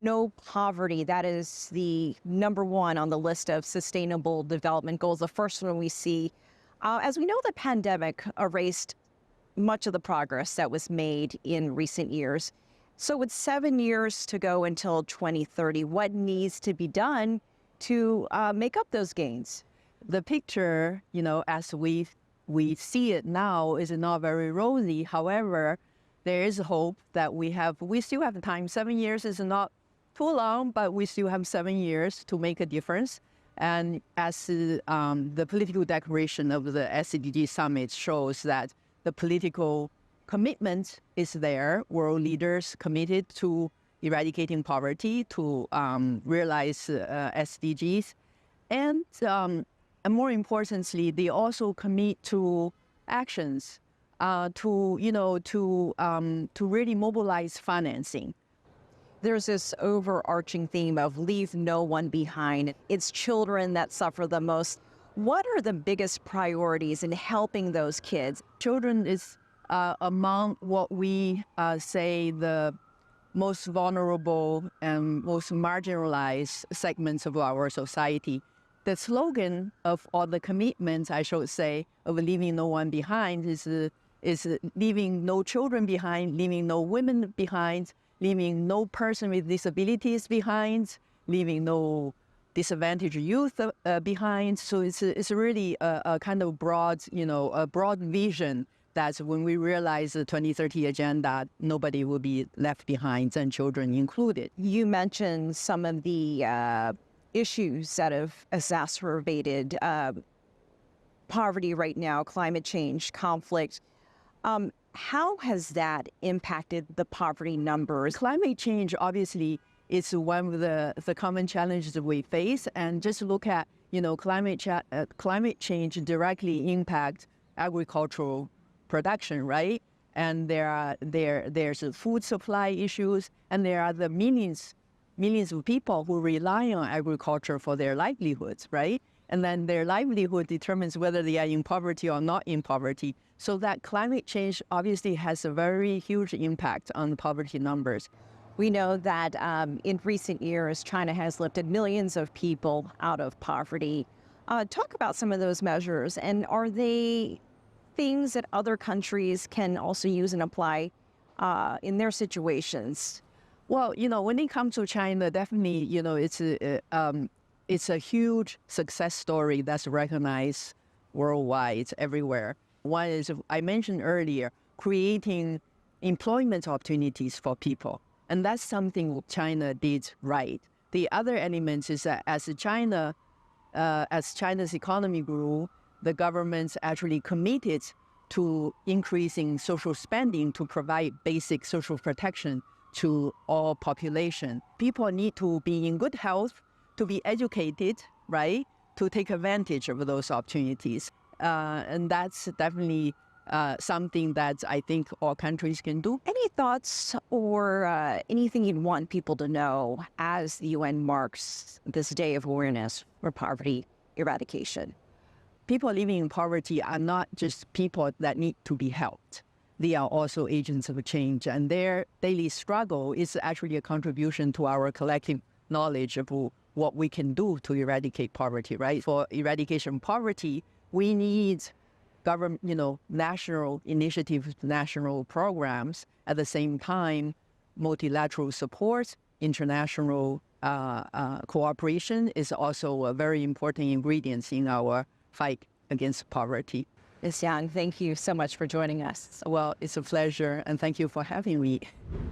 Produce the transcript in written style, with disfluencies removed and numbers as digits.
No poverty, that is the number one on the list of sustainable development goals. The first one we see. As we know, the pandemic erased much of the progress that was made in recent years. So, with 7 years to go until 2030, what needs to be done to make up those gains? The picture, as we see it now, is not very rosy. However, there is hope that we still have time. 7 years is not too long, but we still have 7 years to make a difference. And as the political declaration of the SDG summit shows, that the political commitment is there. World leaders committed to eradicating poverty, to realize SDGs, and more importantly, they also commit to actions to really mobilize financing. There's this overarching theme of leave no one behind. It's children that suffer the most. What are the biggest priorities in helping those kids? Children is among what we say the most vulnerable and most marginalized segments of our society. The slogan of all the commitments, I should say, of leaving no one behind is leaving no children behind, leaving no women behind, leaving no person with disabilities behind, leaving no disadvantaged youth behind. So it's really a kind of broad, a broad vision that when we realize the 2030 agenda, nobody will be left behind, and children included. You mentioned some of the issues that have exacerbated poverty right now, climate change, conflict. How has that impacted the poverty numbers? Climate change, obviously, is one of the common challenges that we face. And just look at, climate change directly impacts agricultural production, right? And there's food supply issues, and there are the millions of people who rely on agriculture for their livelihoods, right? And then their livelihood determines whether they are in poverty or not in poverty. So that climate change obviously has a very huge impact on the poverty numbers. We know that in recent years, China has lifted millions of people out of poverty. Talk about some of those measures, and are they things that other countries can also use and apply in their situations? Well, when it comes to China, definitely, it's a huge success story that's recognized worldwide, everywhere. One is, I mentioned earlier, creating employment opportunities for people. And that's something China did right. The other element is that as China's economy grew, the government's actually committed to increasing social spending to provide basic social protection to all population. People need to be in good health, to be educated, right, to take advantage of those opportunities. And that's definitely something that I think all countries can do. Any thoughts or anything you'd want people to know as the UN marks this day of awareness for poverty eradication? People living in poverty are not just people that need to be helped. They are also agents of change, and their daily struggle is actually a contribution to our collective knowledge of what we can do to eradicate poverty, right? For eradication of poverty, we need government, national initiatives, national programs. At the same time, multilateral support, international cooperation is also a very important ingredient in our fight against poverty. Ms. Yang, thank you so much for joining us. Well, it's a pleasure, and thank you for having me.